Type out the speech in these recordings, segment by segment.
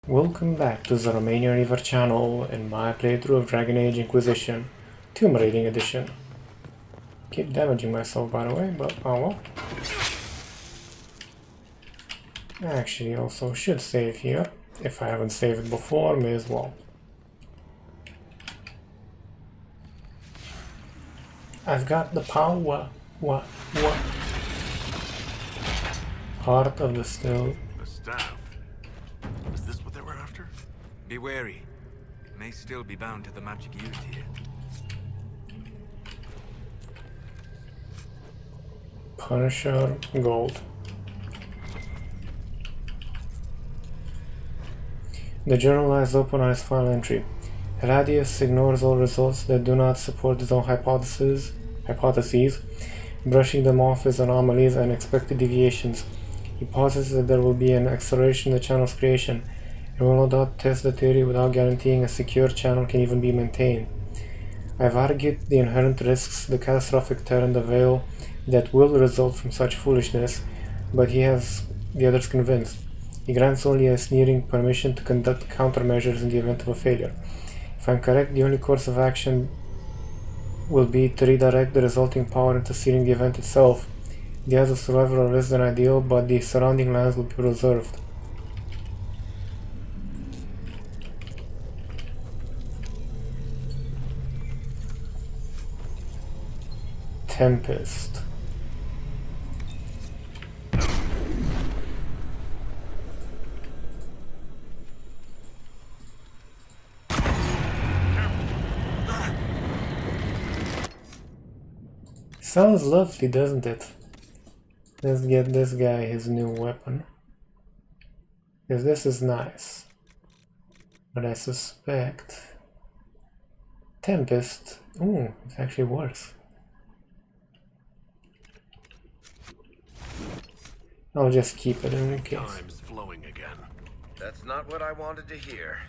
Welcome back to the Romanian Reaver channel and my playthrough of Dragon Age Inquisition, Tomb Raiding Edition. Keep damaging myself by the way, but oh well. Actually also should save here. If I haven't saved before, may as well. I've got the power. What? Heart of the Still. The staff. Is this what they were after? Be wary. It may still be bound to the magic used here. Punisher, gold. The journal lies open on its final entry. Radius ignores all results that do not support his own hypotheses, brushing them off as anomalies and expected deviations. He posits that there will be an acceleration in the channel's creation, and will not test the theory without guaranteeing a secure channel can even be maintained. I've argued the inherent risks, the catastrophic tear in the veil that will result from such foolishness, but he has the others convinced. He grants only a sneering permission to conduct countermeasures in the event of a failure. If I'm correct, the only course of action will be to redirect the resulting power into sealing the event itself. The odds of survival are less than ideal, but the surrounding lands will be preserved. Tempest. Sounds lovely, doesn't it? Let's get this guy his new weapon. Because this is nice. But I suspect... Tempest... Ooh, it's actually worse. I'll just keep it in case. Time's flowing again. That's not what I wanted to hear.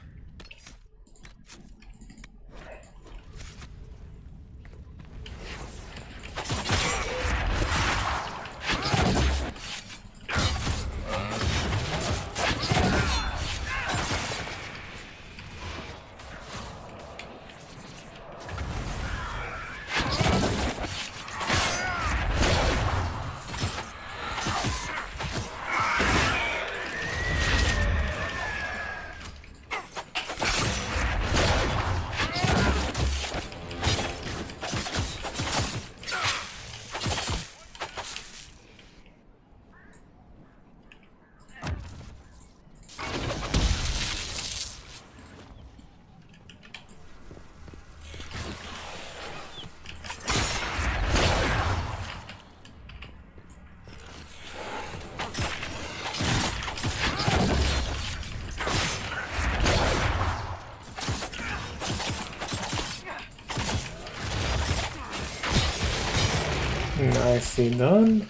Nicely done.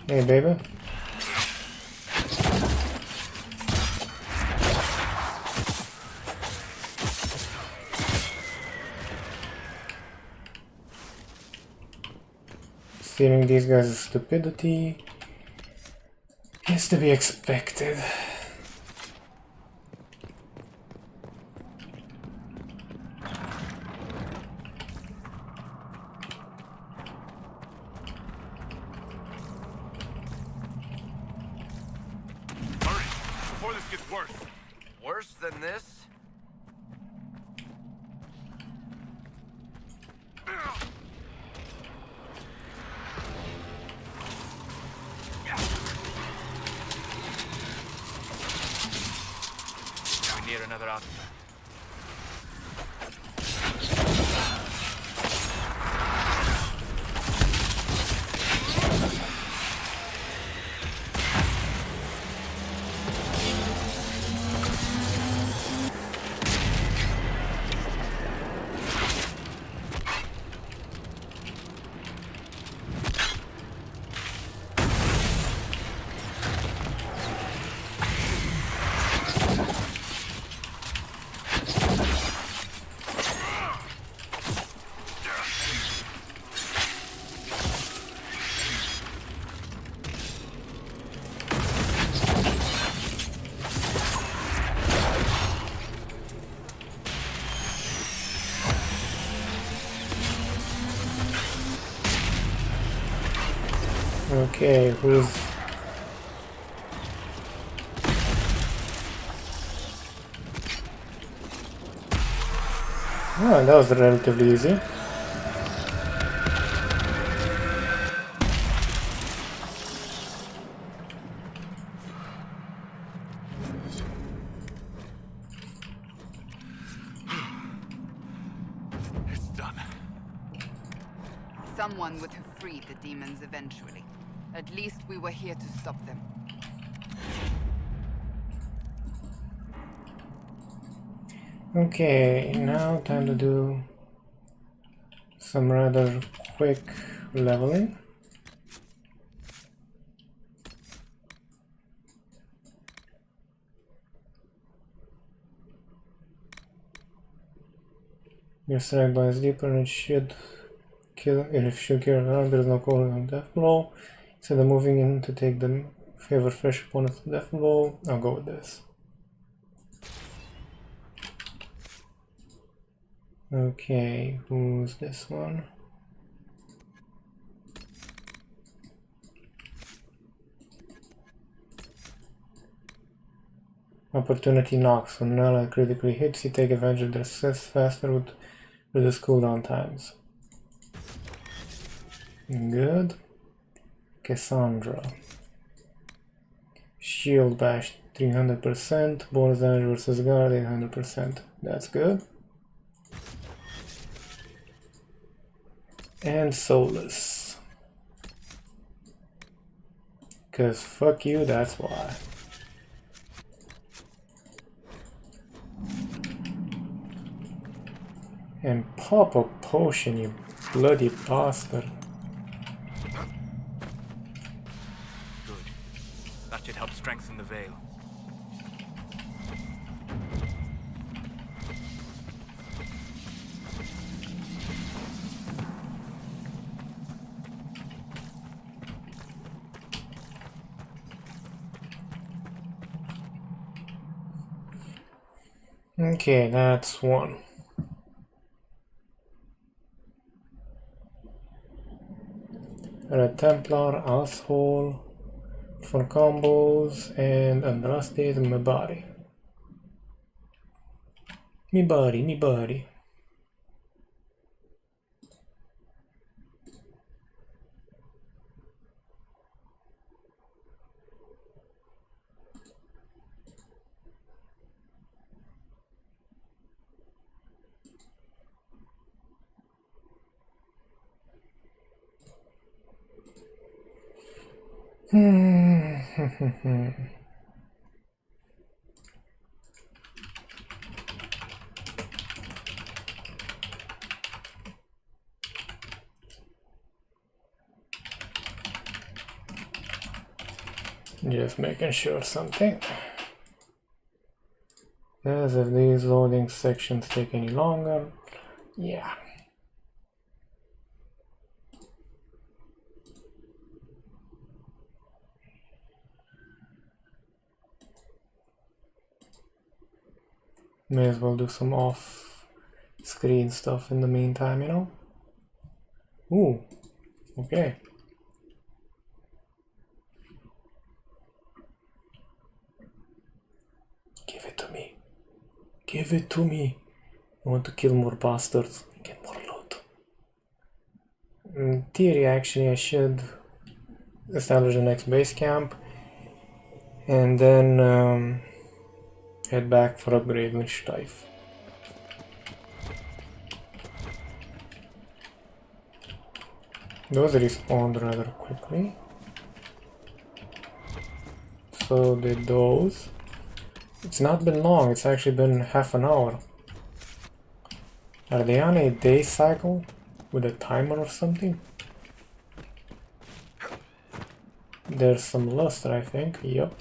Hey, baby. Stealing these guys' stupidity is to be expected. Before this gets worse. Worse than this? We're near another officer. Okay, who's... Oh, that was relatively easy. It's done. Someone would have freed the demons eventually. At least we were here to stop them. Okay, now time to do some rather quick leveling. Your strike bites deeper and it should kill. If it should kill around, there is no cooldown on death blow. Instead of moving in to take the favor fresh opponent's death blow, I'll go with this. Okay, who's this one? Opportunity knocks. When an ally critically hits, you take advantage of their success faster with reduced cooldown times. Good. Cassandra. Shield bash 300%, bonus damage versus guard 800%. That's good. And soulless. Cause fuck you, that's why. And pop a potion, you bloody bastard. Good. That should help strengthen the veil. Okay, that's one. Red Templar, Asshole, for combos, and Andraste is my body. Me body, me body. Just making sure something. As if these loading sections take any longer. Yeah. May as well do some off-screen stuff in the meantime, you know? Ooh, okay. Give it to me. Give it to me. I want to kill more bastards and get more loot. In theory, actually, I should establish the next base camp and then head back for upgrade with Steif. Those respawned rather quickly. So did those. It's not been long, it's actually been half an hour. Are they on a day cycle with a timer or something? There's some luster, I think. Yup.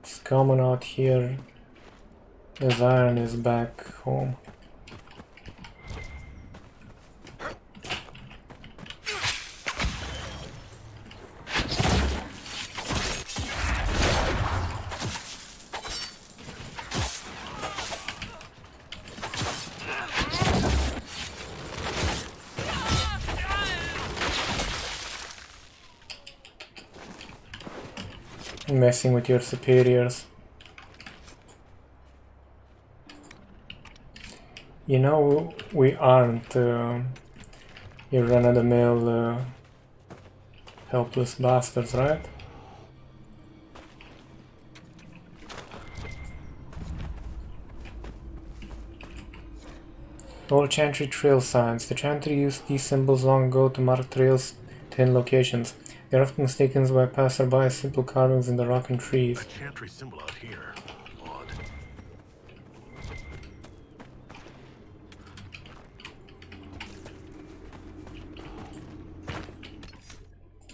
It's coming out here as Iron is back home. Messing with your superiors. You know, we aren't your run-of-the-mill helpless bastards, right? All Chantry trail signs. The Chantry used these symbols long ago to mark trails to hidden locations. They are often mistaken by passerby as simple carvings in the rock and trees. A chantry symbol out here. Odd.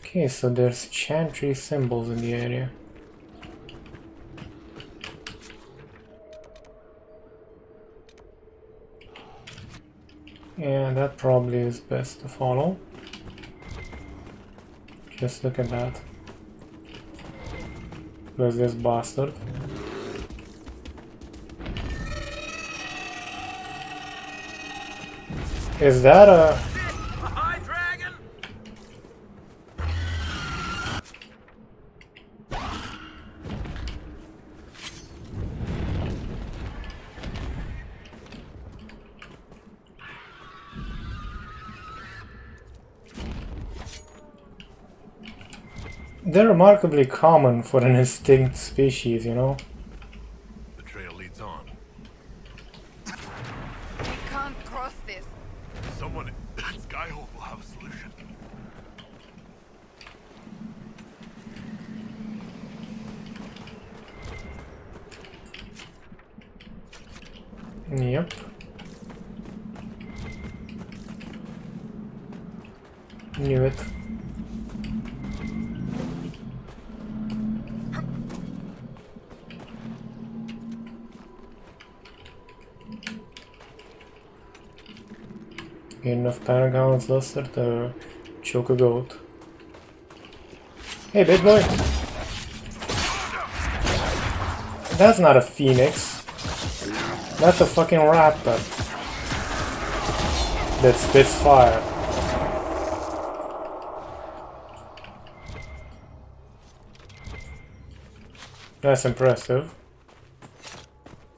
Okay, so there's Chantry symbols in the area. Yeah, that probably is best to follow. Just look at that. There's this bastard. Is that a... Hi, dragon! They're remarkably common for an extinct species, you know? The trail leads on. We can't cross this. Someone at Skyhold will have a solution. Yep. Knew it. Enough paragons luster to choke a goat. Hey, big boy! That's not a phoenix. That's a fucking raptor that spits fire. That's impressive.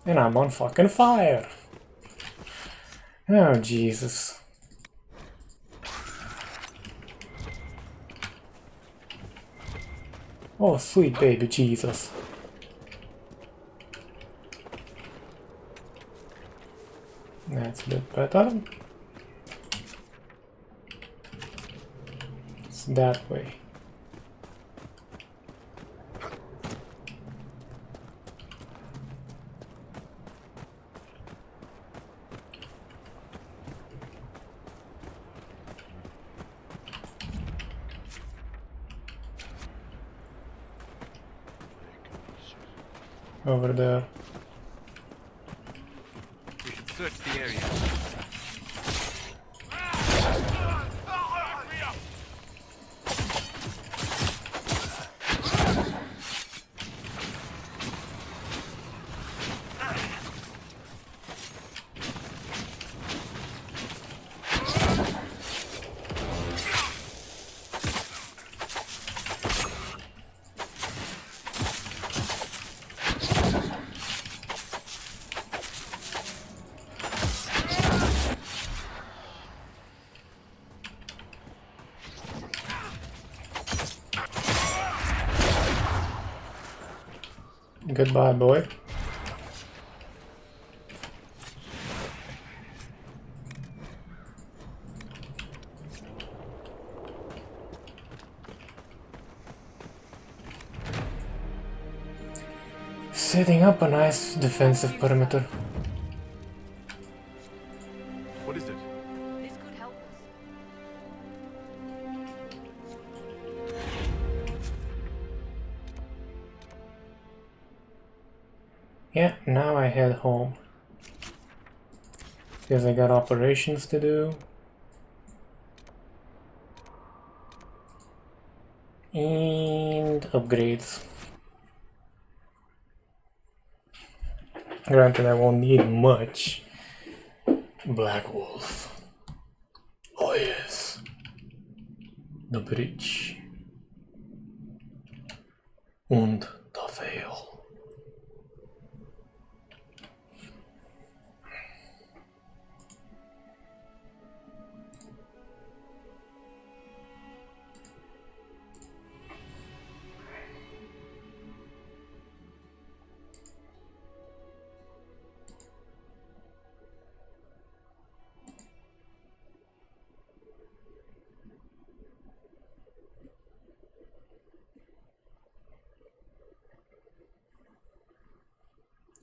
And I'm on fucking fire. Oh, Jesus. Oh, sweet baby Jesus. That's a bit better. It's that way. Over there. We should search the area. Goodbye, boy. Setting up a nice defensive perimeter. What is it? This could help us. Yeah, now I head home. Because I got operations to do. And upgrades. Granted, I won't need much. Black Wolf. Oh yes. The bridge. Und the veil.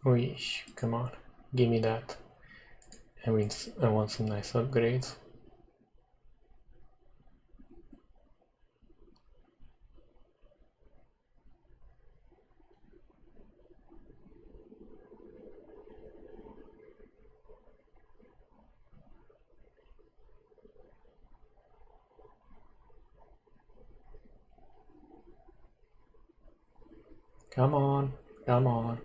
Oish, come on, give me that. I want some nice upgrades. Come on, come on.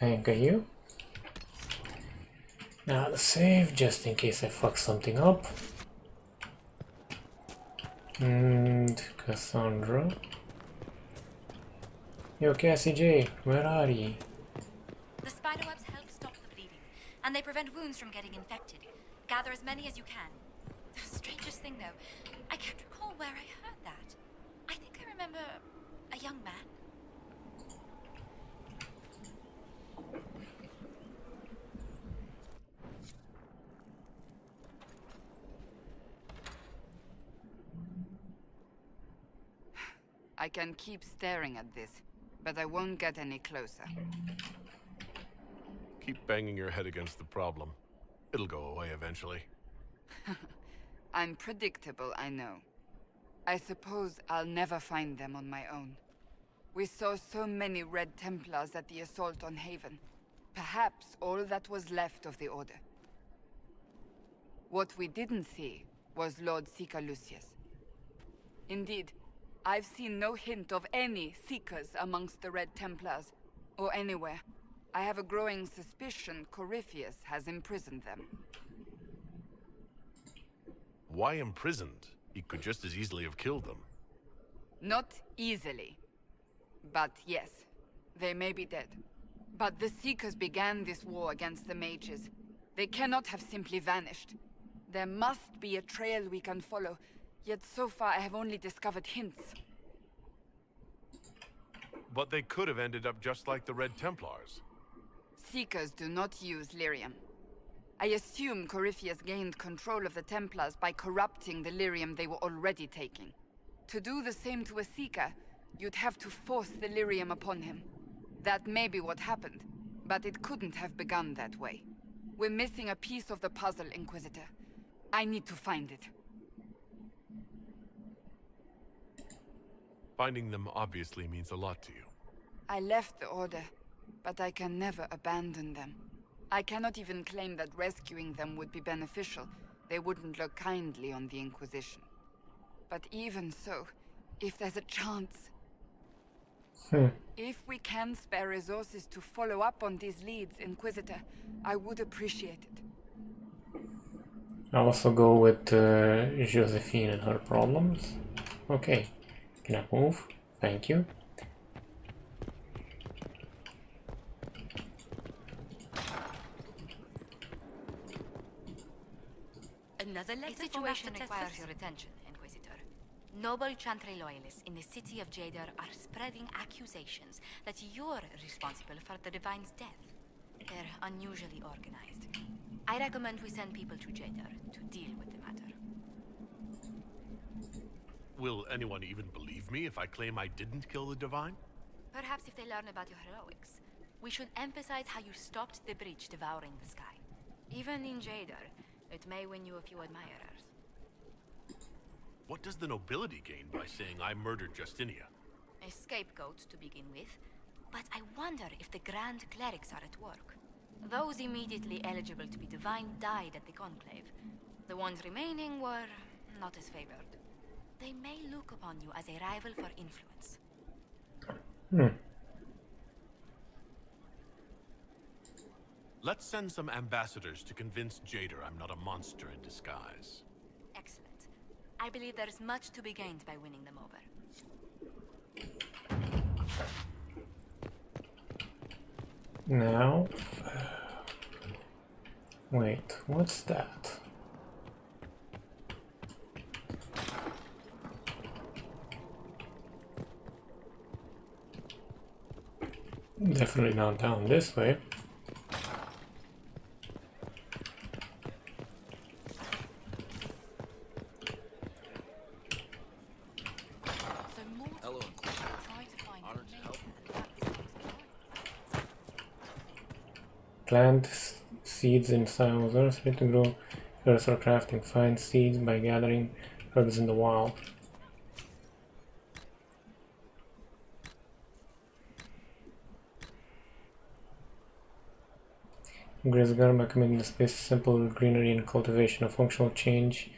Thank you. Now the save, just in case I fuck something up. And Cassandra. Yo, Cassie J, where are ye? The spiderwebs help stop the bleeding, and they prevent wounds from getting infected. Gather as many as you can. The strangest thing, though, I can't recall where I heard that. I think I remember a young man. I can keep staring at this, but I won't get any closer. Keep banging your head against the problem. It'll go away eventually. I'm predictable, I know. I suppose I'll never find them on my own. We saw so many Red Templars at the assault on Haven. Perhaps all that was left of the Order. What we didn't see was Lord Seeker Lucius. Indeed, I've seen no hint of any Seekers amongst the Red Templars, or anywhere. I have a growing suspicion Corypheus has imprisoned them. Why imprisoned? He could just as easily have killed them. Not easily. But yes, they may be dead. But the Seekers began this war against the mages. They cannot have simply vanished. There must be a trail we can follow, yet so far I have only discovered hints. But they could have ended up just like the Red Templars. Seekers do not use lyrium. I assume Corypheus gained control of the Templars by corrupting the lyrium they were already taking. To do the same to a Seeker, you'd have to force the lyrium upon him. That may be what happened, but it couldn't have begun that way. We're missing a piece of the puzzle, Inquisitor. I need to find it. Finding them obviously means a lot to you. I left the Order, but I can never abandon them. I cannot even claim that rescuing them would be beneficial. They wouldn't look kindly on the Inquisition. But even so, if there's a chance... If we can spare resources to follow up on these leads, Inquisitor, I would appreciate it. I also go with Josephine and her problems. Okay, can I move? Thank you. Another situation requires your attention, Inquisitor. Noble Chantry loyalists in the city of Jadar are spreading accusations that you're responsible for the Divine's death. They're unusually organized. I recommend we send people to Jadar to deal with the matter. Will anyone even believe me if I claim I didn't kill the Divine? Perhaps if they learn about your heroics. We should emphasize how you stopped the breach devouring the sky. Even in Jadar, it may win you a few admirers. What does the nobility gain by saying I murdered Justinia? A scapegoat to begin with, but I wonder if the Grand Clerics are at work. Those immediately eligible to be divine died at the Conclave. The ones remaining were not as favored. They may look upon you as a rival for influence. Let's send some ambassadors to convince Jader I'm not a monster in disguise. Excellent. I believe there is much to be gained by winning them over. Now... Wait, what's that? Definitely not down this way. So more Hello. try to find Honored to help. Plant seeds in soils. Earth ready to grow. Herbs for crafting. Find seeds by gathering herbs in the wild. Graze garden by committing the space to simple greenery and cultivation, a functional change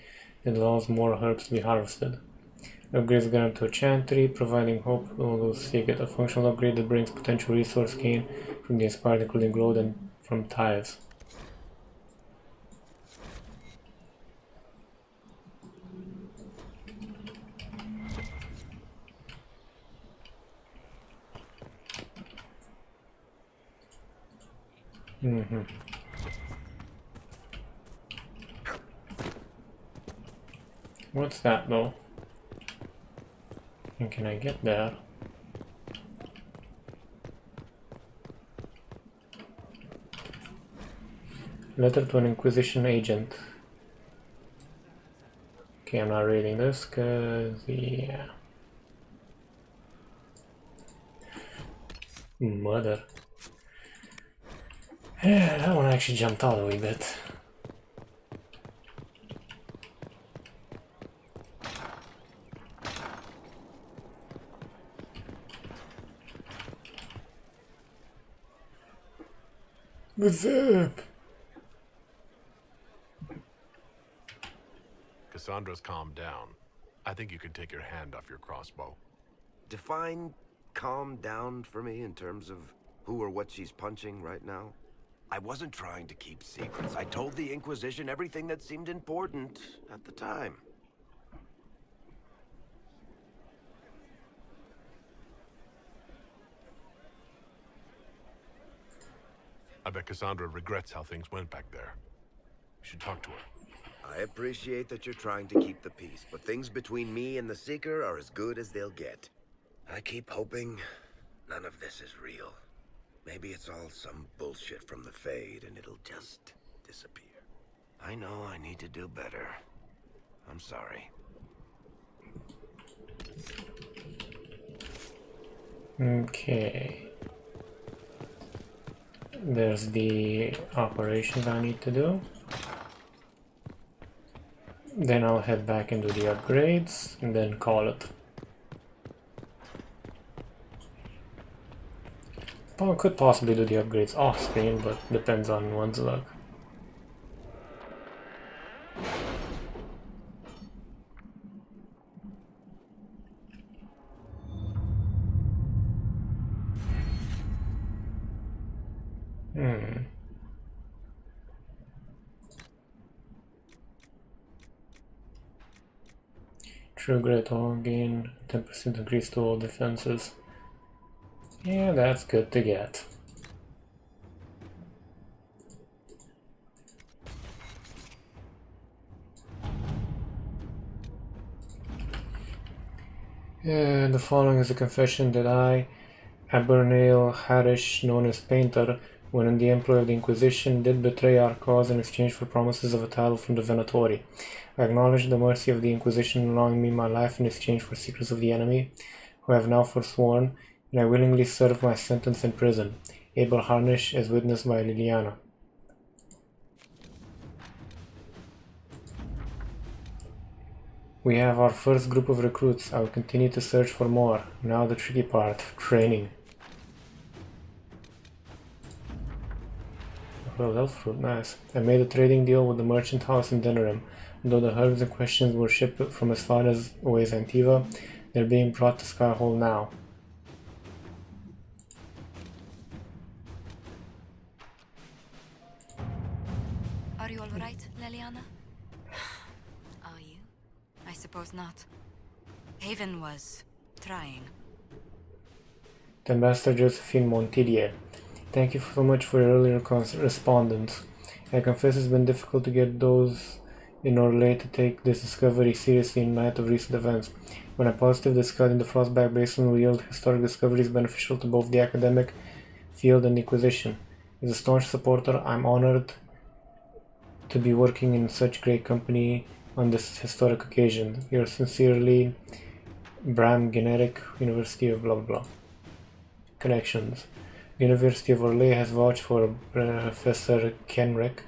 that allows more herbs to be harvested. Upgrades the garden to a chantry, providing hope those seek it, a functional upgrade that brings potential resource gain from the inspired, including growth and from tithes. What's that though? And can I get there? Letter to an Inquisition agent. Okay, I'm not reading this cause yeah. Mother. Yeah, that one actually jumped out a wee bit. What's up? Cassandra's calmed down. I think you can take your hand off your crossbow. Define calm down for me in terms of who or what she's punching right now. I wasn't trying to keep secrets. I told the Inquisition everything that seemed important at the time. I bet Cassandra regrets how things went back there. You should talk to her. I appreciate that you're trying to keep the peace, but things between me and the Seeker are as good as they'll get. I keep hoping none of this is real. Maybe it's all some bullshit from the Fade and it'll just disappear. I know I need to do better. I'm sorry. Okay. There's the operations I need to do. Then I'll head back and do the upgrades and then call it. Well, I could possibly do the upgrades off screen, but depends on one's luck. True Great All gain 10% increase to all defenses. Yeah, that's good to get. The following is a confession that I, Abernale Harish, known as Painter, when in the employ of the Inquisition, did betray our cause in exchange for promises of a title from the Venatori. I acknowledge the mercy of the Inquisition allowing me my life in exchange for secrets of the enemy, who I have now forsworn, and I willingly serve my sentence in prison. Abel Harnish, as witnessed by Liliana. We have our first group of recruits. I will continue to search for more. Now the tricky part, training. Well, elf fruit, nice. I made a trading deal with the merchant house in Denerim. Though the herbs in question were shipped from as far as away as Antiva, they're being brought to Skyhole now. suppose not. Haven was trying. The Ambassador Josephine Montdidier. Thank you so much for your earlier respondents. I confess it's been difficult to get those in Orlais to take this discovery seriously in light of recent events. When I'm positive discarding the Frostback Basin will yield historic discoveries beneficial to both the academic field and the Inquisition. As a staunch supporter, I'm honored to be working in such great company on this historic occasion. Yours sincerely, Bram Generic, University of blah blah. Connections. The University of Orlais has vouched for Professor Kenrick.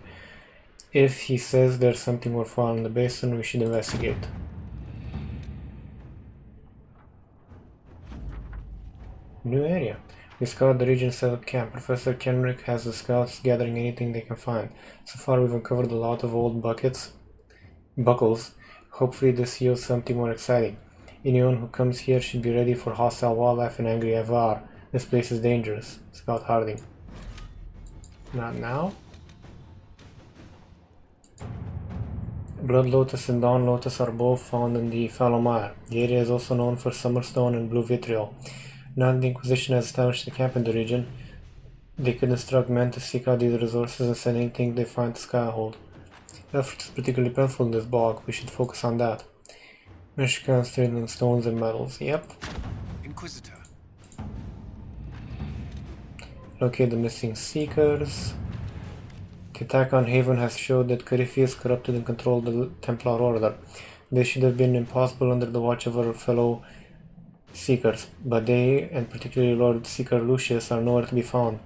If he says there's something worthwhile in the basin, we should investigate. New area. We scout the region, set up camp. Professor Kenrick has the scouts gathering anything they can find. So far we've uncovered a lot of old buckles. Hopefully this yields something more exciting. Anyone who comes here should be ready for hostile wildlife and angry Avar. This place is dangerous. Scout Harding. Not now. Blood Lotus and Dawn Lotus are both found in the Falomar. The area is also known for Summerstone and Blue Vitriol. Now that the Inquisition has established a camp in the region, they could instruct men to seek out these resources and send anything they find to Skyhold. Effort is particularly plentiful in this bog. We should focus on that. Michigan trade in stones and metals. Yep. Inquisitor. Locate the missing Seekers. The attack on Haven has showed that Corypheus corrupted and controlled the Templar Order. This should have been impossible under the watch of our fellow Seekers, but they, and particularly Lord Seeker Lucius, are nowhere to be found.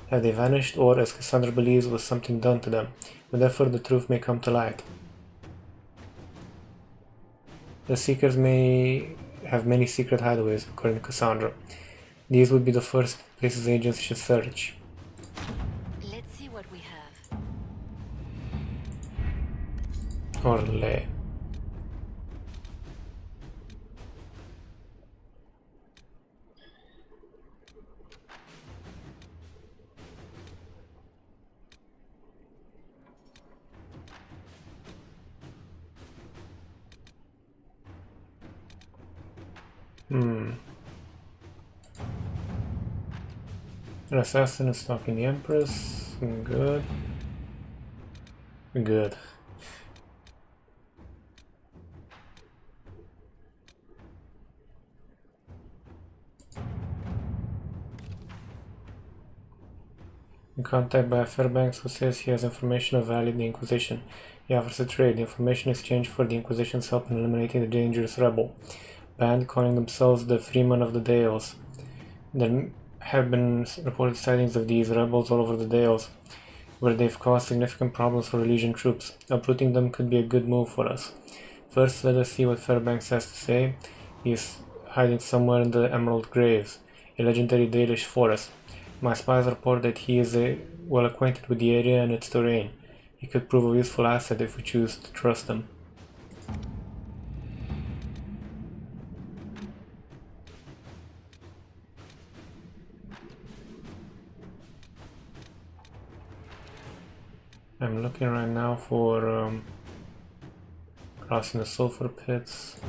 Have they vanished, or, as Cassandra believes, was something done to them? With effort, the truth may come to light. The Seekers may have many secret hideaways, according to Cassandra. These would be the first places agents should search. Let's see what we have. Orlais. An assassin is stalking the Empress. Good. Good. In contact by Fairbanks, who says he has information of value in the Inquisition. He offers a trade. The information exchange for the Inquisition's help in eliminating the dangerous rebel band calling themselves the Freemen of the Dales. There have been reported sightings of these rebels all over the Dales, where they've caused significant problems for Legion troops. Uprooting them could be a good move for us. First, let us see what Fairbanks has to say. He is hiding somewhere in the Emerald Graves, a legendary Dalish forest. My spies report that he is well acquainted with the area and its terrain. He could prove a useful asset if we choose to trust him. I'm looking right now for crossing the sulfur pits.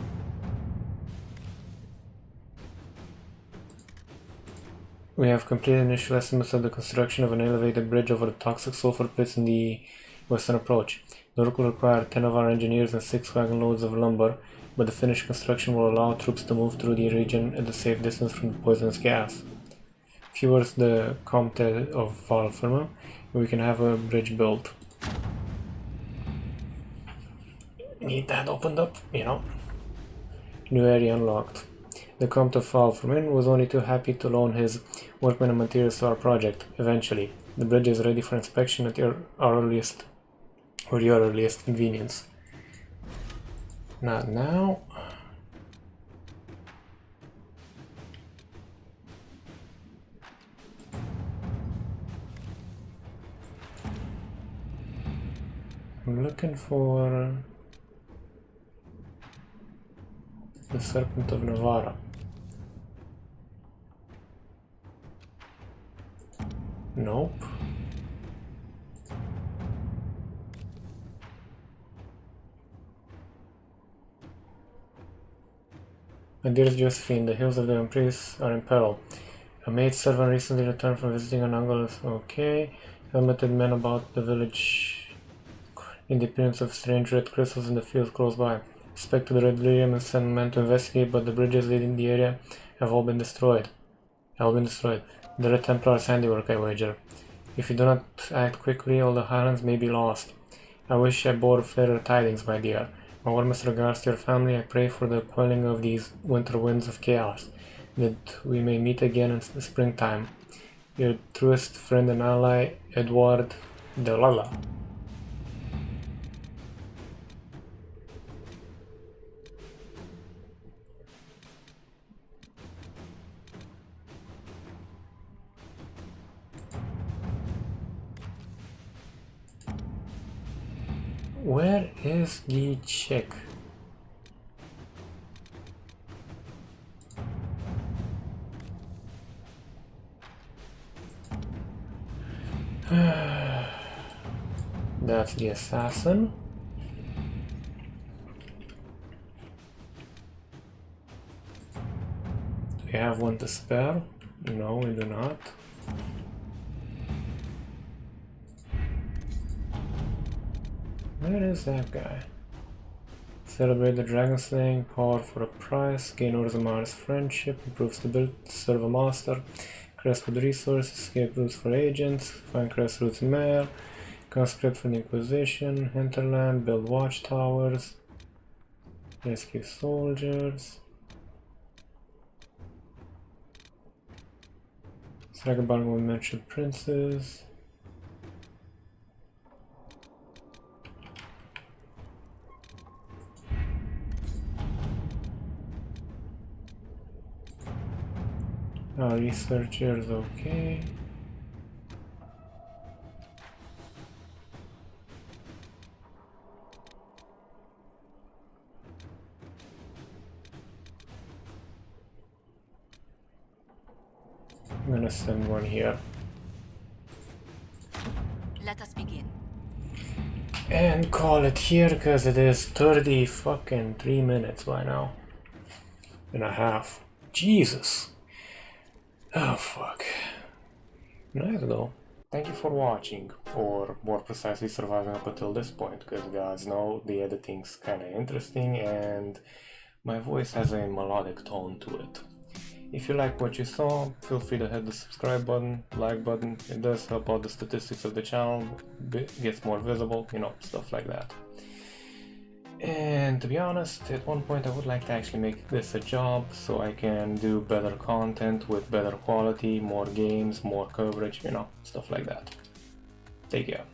We have completed initial estimates of the construction of an elevated bridge over the toxic sulfur pits in the western approach. The work will require 10 of our engineers and 6 wagon loads of lumber, but the finished construction will allow troops to move through the region at a safe distance from the poisonous gas. Fewer the Comte of Valferma, we can have a bridge built. Need that opened up, you know. New area unlocked. The Comte of Valfermin was only too happy to loan his workmen and materials to our project. Eventually, the bridge is ready for inspection at your earliest convenience. Not now. I'm looking for the Serpent of Navarra. Nope. My dearest Josephine, the hills of the Empress are in peril. A maid servant recently returned from visiting an uncle. Okay. Helmeted men about the village in the appearance of strange red crystals in the fields close by. Suspected red lyrium and sent men to investigate, but the bridges leading the area have all been destroyed. The Red Templar's handiwork, I wager. If you do not act quickly, all the Highlands may be lost. I wish I bore fairer tidings, my dear. My warmest regards to your family. I pray for the quelling of these winter winds of chaos, that we may meet again in the springtime. Your truest friend and ally, Edward de Lala. Where is the chick? That's the assassin. Do we have one to spare? No, we do not. Where is that guy? Celebrate the dragon slaying, power for a price, gain Orzamar's friendship, improve stability, serve a master, crest with resources, escape routes for agents, find crest routes in Mare, conscript for the Inquisition, hinterland, build watchtowers, rescue soldiers, strike a bargain with mentioned princes. Researchers, okay. I'm gonna send one here. Let us begin. And call it here, because it is 30 fucking 3 minutes by now. And a half. Jesus! Oh fuck. Nice though. Thank you for watching, or more precisely surviving up until this point, because gods know the editing's kinda interesting and my voice has a melodic tone to it. If you like what you saw, feel free to hit the subscribe button, like button. It does help out the statistics of the channel, gets more visible, you know, stuff like that. And to be honest, at one point I would like to actually make this a job so I can do better content with better quality, more games, more coverage, you know, stuff like that. Take care.